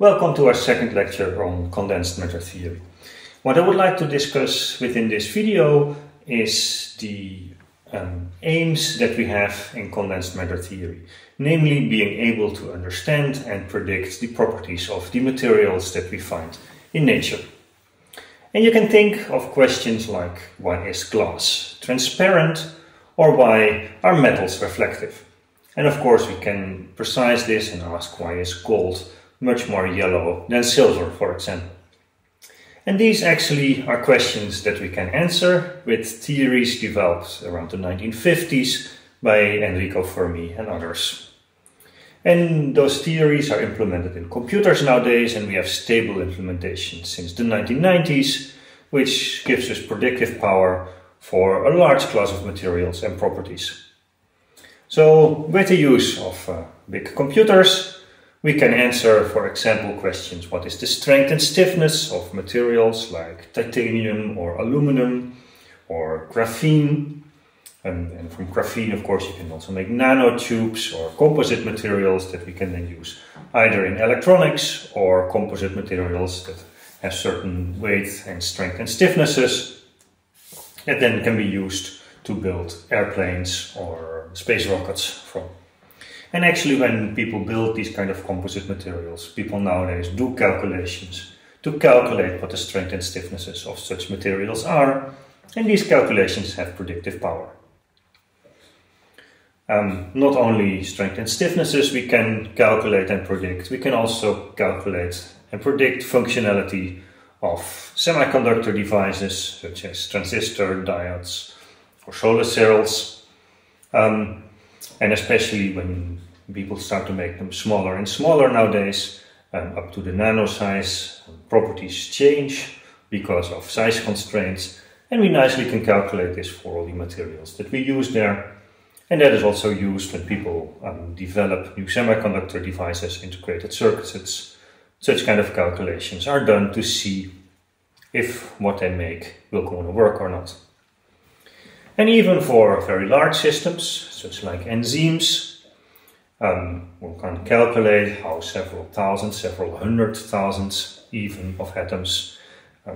Welcome to our second lecture on condensed matter theory. What I would like to discuss within this video is the aims that we have in condensed matter theory, namely being able to understand and predict the properties of the materials that we find in nature. And you can think of questions like, why is glass transparent, or why are metals reflective? And of course we can precise this and ask, why is gold much more yellow than silver, for example? And these actually are questions that we can answer with theories developed around the 1950s by Enrico Fermi and others. And those theories are implemented in computers nowadays, and we have stable implementation since the 1990s, which gives us predictive power for a large class of materials and properties. So with the use of big computers, we can answer, for example, questions: what is the strength and stiffness of materials like titanium or aluminum or graphene? And from graphene, of course, you can also make nanotubes or composite materials that we can then use either in electronics or composite materials that have certain weight and strength and stiffnesses that then can be used to build airplanes or space rockets from. And actually, when people build these kind of composite materials, people nowadays do calculations to calculate what the strength and stiffnesses of such materials are, and these calculations have predictive power. Not only strength and stiffnesses we can calculate and predict, we can also calculate and predict functionality of semiconductor devices such as transistor, diodes, or solar cells. And especially when people start to make them smaller and smaller nowadays, up to the nano size, properties change because of size constraints, and we nicely can calculate this for all the materials that we use there. And that is also used when people develop new semiconductor devices, integrated circuits. Such kind of calculations are done to see if what they make will go to work or not. And even for very large systems, such like enzymes, one can calculate how several thousands, several hundred thousands even of atoms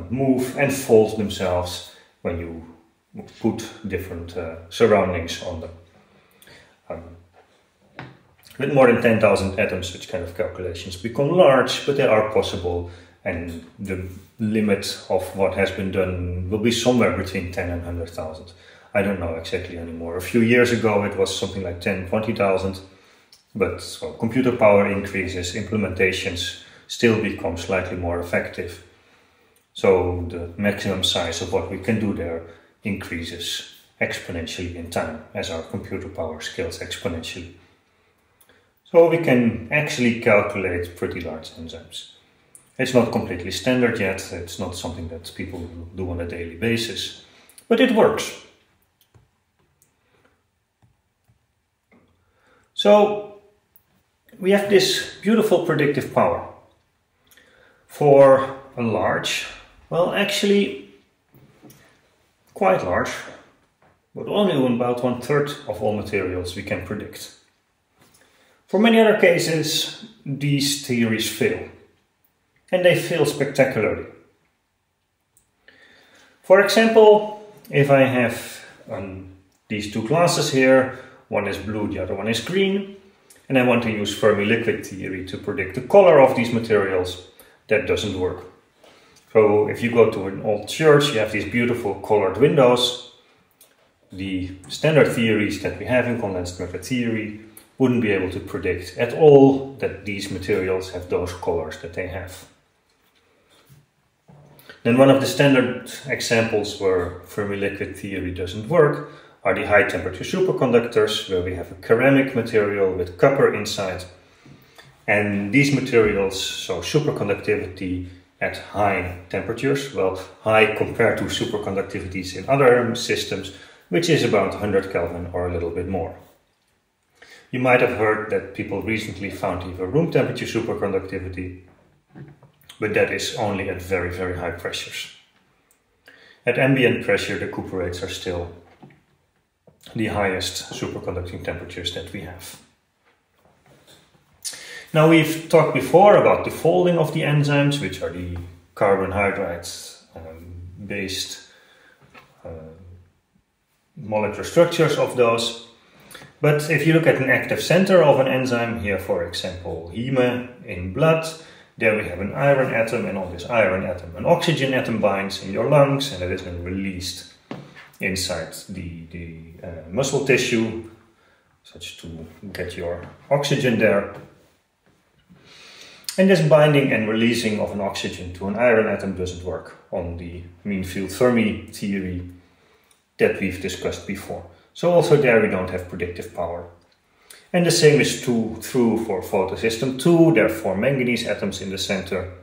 move and fold themselves when you put different surroundings on them. With more than 10,000 atoms, such kind of calculations become large, but they are possible, and the limit of what has been done will be somewhere between 10 and 100,000. I don't know exactly anymore. A few years ago it was something like 10, 20,000, but as computer power increases, implementations still become slightly more effective. So the maximum size of what we can do there increases exponentially in time as our computer power scales exponentially. So we can actually calculate pretty large enzymes. It's not completely standard yet, it's not something that people do on a daily basis, but it works. So we have this beautiful predictive power for a large, well, actually quite large, but only about 1/3 of all materials we can predict. For many other cases, these theories fail, and they fail spectacularly. For example, if I have these two glasses here, one is blue, the other one is green, and I want to use Fermi liquid theory to predict the color of these materials, that doesn't work. So if you go to an old church, you have these beautiful colored windows. The standard theories that we have in condensed matter theory wouldn't be able to predict at all that these materials have those colors that they have. Then one of the standard examples where Fermi liquid theory doesn't work are the high temperature superconductors, where we have a ceramic material with copper inside. And these materials show superconductivity at high temperatures, well, high compared to superconductivities in other systems, which is about 100 Kelvin or a little bit more. You might have heard that people recently found even room temperature superconductivity, but that is only at very, very high pressures. At ambient pressure, the cuprates are still the highest superconducting temperatures that we have. Now, we've talked before about the folding of the enzymes, which are the carbohydrates based molecular structures of those. But if you look at an active center of an enzyme, here for example heme in blood, there we have an iron atom, and on this iron atom an oxygen atom binds in your lungs, and it is then released inside the muscle tissue, such to get your oxygen there. And this binding and releasing of an oxygen to an iron atom doesn't work on the mean field Fermi theory that we've discussed before. So also there we don't have predictive power. And the same is true for photosystem 2, there are 4 manganese atoms in the center.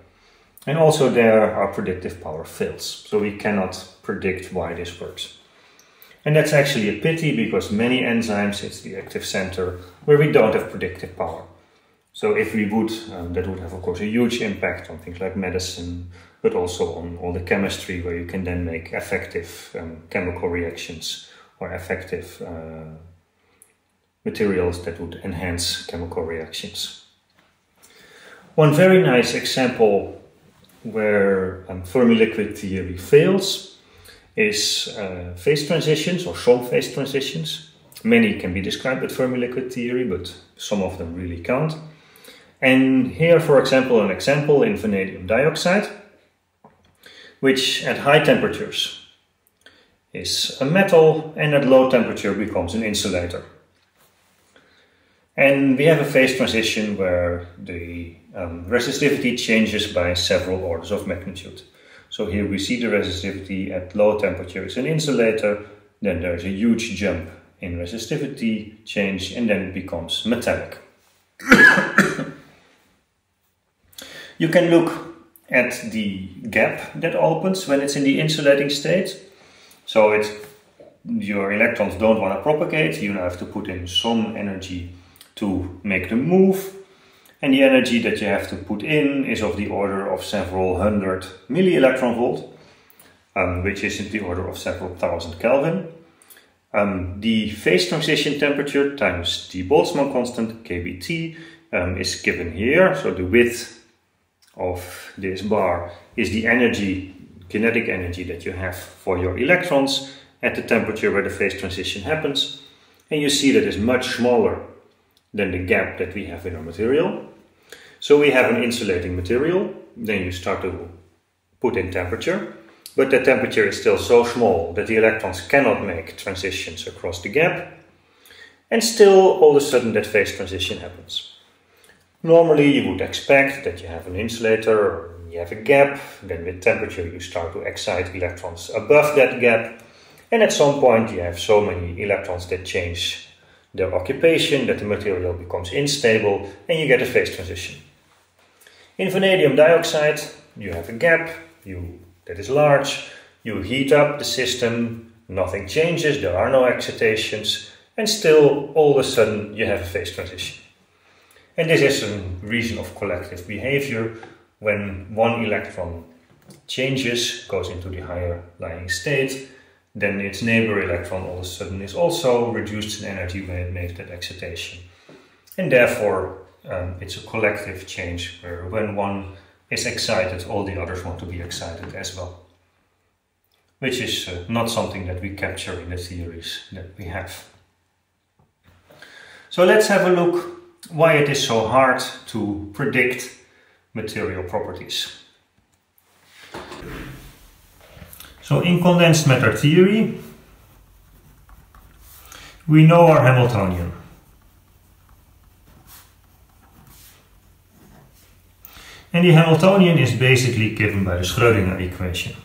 And also there our predictive power fails, so we cannot predict why this works. And that's actually a pity, because many enzymes, it's the active center where we don't have predictive power. So if we would, that would have of course a huge impact on things like medicine, but also on all the chemistry, where you can then make effective chemical reactions or effective materials that would enhance chemical reactions. One very nice example where Fermi liquid theory fails is phase transitions or some phase transitions. Many can be described with Fermi liquid theory, but some of them really can't. And here, for example, an example in vanadium dioxide, which at high temperatures is a metal and at low temperature becomes an insulator. And we have a phase transition where the resistivity changes by several orders of magnitude. So here we see the resistivity at low temperature is an insulator, then there's a huge jump in resistivity change, and then it becomes metallic. You can look at the gap that opens when it's in the insulating state. So your electrons don't want to propagate, you have to put in some energy to make them move. And the energy that you have to put in is of the order of several hundred milli-electron volt, which is in the order of several thousand Kelvin. The phase transition temperature times the Boltzmann constant, kBT, is given here. So the width of this bar is the energy, kinetic energy that you have for your electrons at the temperature where the phase transition happens. And you see that is much smaller than the gap that we have in our material. So we have an insulating material, then you start to put in temperature, but the temperature is still so small that the electrons cannot make transitions across the gap, and still all of a sudden that phase transition happens. Normally you would expect that you have an insulator, or you have a gap, then with temperature you start to excite electrons above that gap, and at some point you have so many electrons that change their occupation that the material becomes unstable and you get a phase transition. In vanadium dioxide you have a gap that is large, you heat up the system, nothing changes, there are no excitations, and still all of a sudden you have a phase transition. And this is a reason of collective behavior. When one electron changes, goes into the higher lying state, then its neighbor electron all of a sudden is also reduced in energy when it makes that excitation. And therefore it's a collective change where when one is excited, all the others want to be excited as well. Which is not something that we capture in the theories that we have. So let's have a look why it is so hard to predict material properties. So in condensed matter theory, we know our Hamiltonian. And the Hamiltonian is basically given by the Schrödinger equation.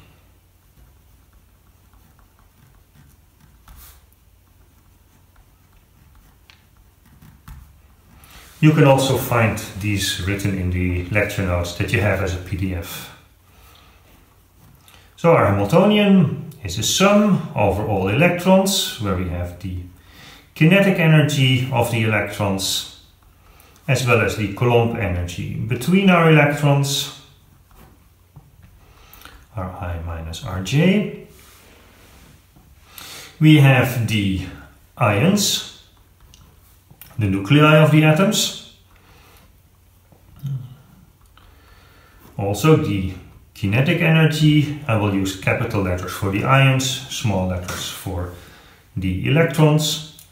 You can also find these written in the lecture notes that you have as a PDF. So our Hamiltonian is a sum over all electrons, where we have the kinetic energy of the electrons, as well as the Coulomb energy between our electrons, Ri minus Rj. We have the ions, the nuclei of the atoms, Also the kinetic energy, I will use capital letters for the ions, small letters for the electrons.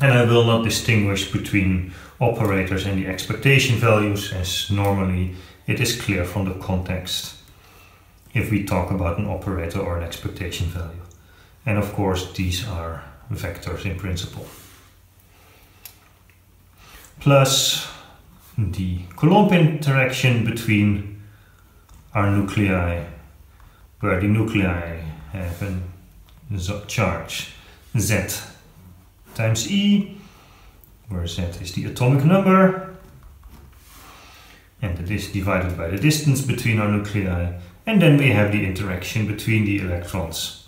And I will not distinguish between operators and the expectation values, as normally it is clear from the context if we talk about an operator or an expectation value. And of course these are vectors in principle. Plus the Coulomb interaction between our nuclei, where the nuclei have a charge Z times E, where Z is the atomic number, and it is divided by the distance between our nuclei, and then we have the interaction between the electrons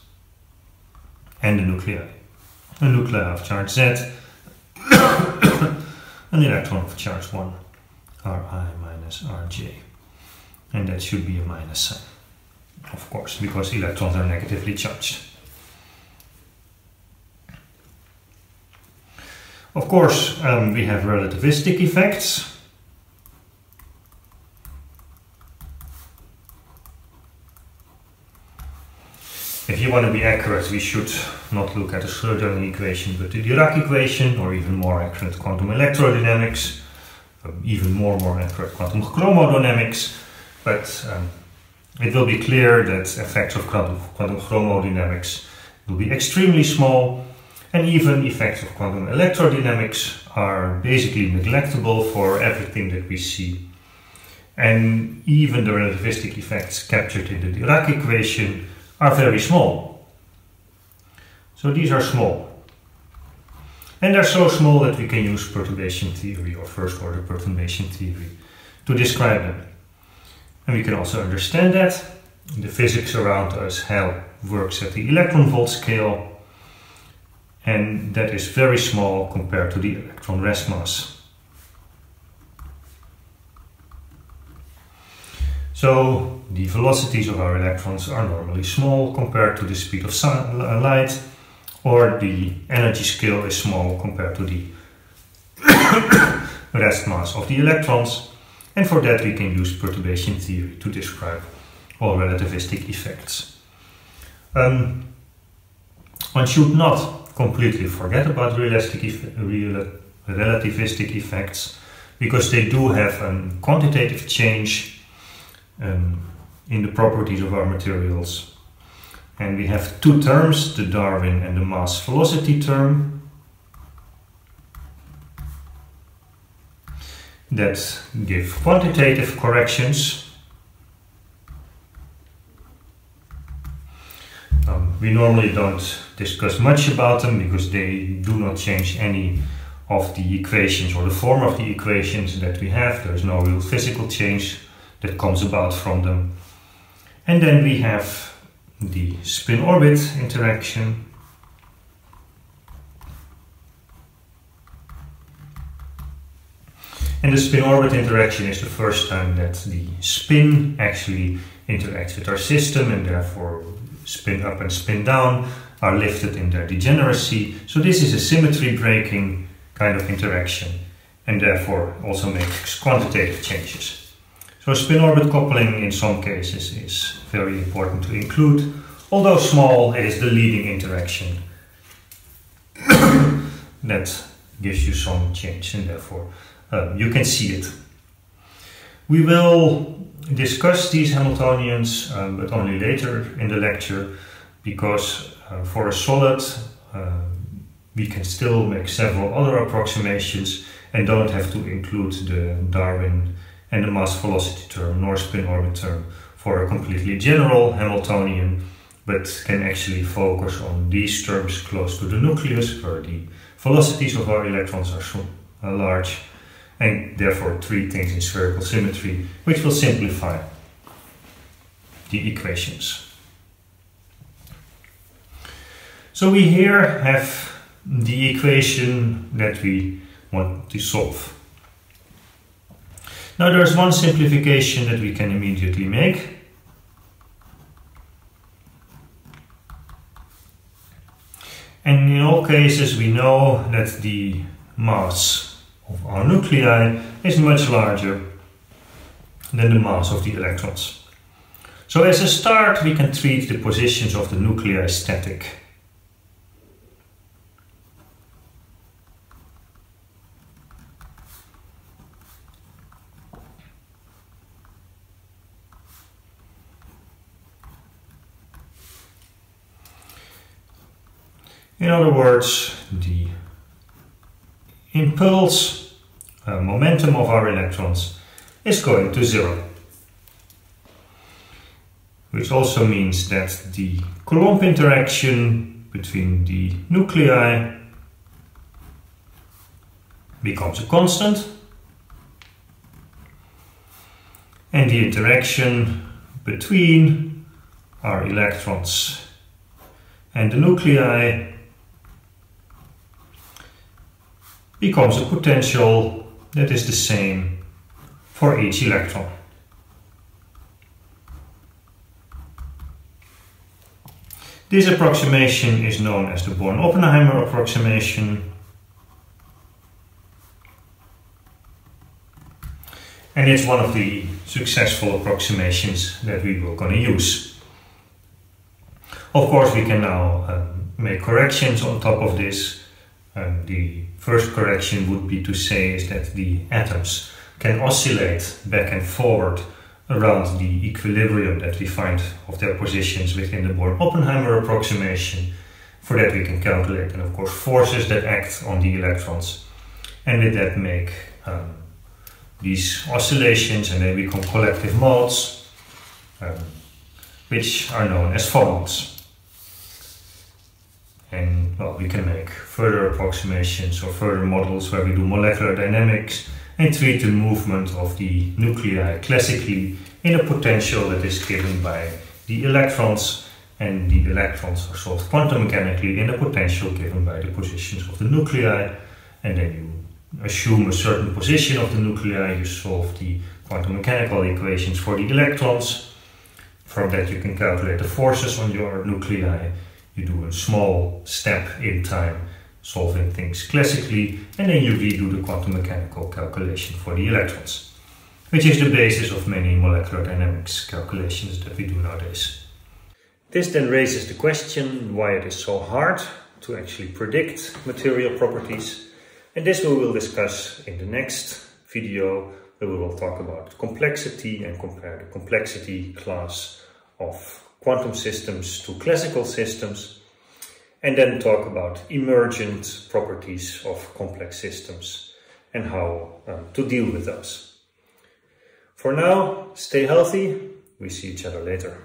and the nuclei. A nuclei of charge Z, an electron of charge 1, Ri minus Rj. And that should be a minus sign, of course, because electrons are negatively charged. Of course, we have relativistic effects. If you want to be accurate, we should not look at the Schrödinger equation, but the Dirac equation, or even more accurate quantum electrodynamics, even more accurate quantum chromodynamics. But it will be clear that effects of quantum chromodynamics will be extremely small, and even effects of quantum electrodynamics are basically neglectable for everything that we see. And even the relativistic effects captured in the Dirac equation are very small. So these are small. And they're so small that we can use perturbation theory or first order perturbation theory to describe them. And we can also understand that the physics around us works at the electron volt scale, and that is very small compared to the electron rest mass. So the velocities of our electrons are normally small compared to the speed of light, or the energy scale is small compared to the rest mass of the electrons. And for that we can use perturbation theory to describe all relativistic effects. One should not completely forget about relativistic effects, because they do have a quantitative change in the properties of our materials. And we have two terms, the Darwin and the mass velocity term, that give quantitative corrections. We normally don't discuss much about them because they do not change any of the equations or the form of the equations that we have. There's no real physical change that comes about from them. And then we have the spin-orbit interaction. And the spin-orbit interaction is the first time that the spin actually interacts with our system, and therefore spin up and spin down are lifted in their degeneracy. So this is a symmetry breaking kind of interaction, and therefore also makes quantitative changes. So spin-orbit coupling in some cases is very important to include. Although small, it is the leading interaction that gives you some change, and therefore you can see it. We will discuss these Hamiltonians, but only later in the lecture, because for a solid we can still make several other approximations and don't have to include the Darwin and the mass velocity term nor spin-orbit term for a completely general Hamiltonian, but can actually focus on these terms close to the nucleus, where the velocities of our electrons are large, and therefore treat things in spherical symmetry, which will simplify the equations. So we here have the equation that we want to solve. Now there's one simplification that we can immediately make. And in all cases we know that the mass of our nuclei is much larger than the mass of the electrons. So as a start, we can treat the positions of the nuclei static. In other words, the impulse momentum of our electrons is going to zero. Which also means that the Coulomb interaction between the nuclei becomes a constant, and the interaction between our electrons and the nuclei becomes a potential that is the same for each electron. This approximation is known as the Born-Oppenheimer approximation, and it's one of the successful approximations that we will going to use. Of course, we can now make corrections on top of this. The first correction would be to say is that the atoms can oscillate back and forward around the equilibrium that we find of their positions within the Born-Oppenheimer approximation. For that we can calculate, and of course, forces that act on the electrons, and with that make these oscillations, and they become collective modes, which are known as phonons. And well, we can make further approximations or further models where we do molecular dynamics and treat the movement of the nuclei classically in a potential that is given by the electrons, and the electrons are solved quantum mechanically in a potential given by the positions of the nuclei, and then you assume a certain position of the nuclei, you solve the quantum mechanical equations for the electrons. From that you can calculate the forces on your nuclei. You do a small step in time solving things classically, and then you redo the quantum mechanical calculation for the electrons, which is the basis of many molecular dynamics calculations that we do nowadays. This then raises the question why it is so hard to actually predict material properties, and this we will discuss in the next video, where we will talk about complexity and compare the complexity class of quantum systems to classical systems, and then talk about emergent properties of complex systems and how to deal with those. For now, stay healthy. We see each other later.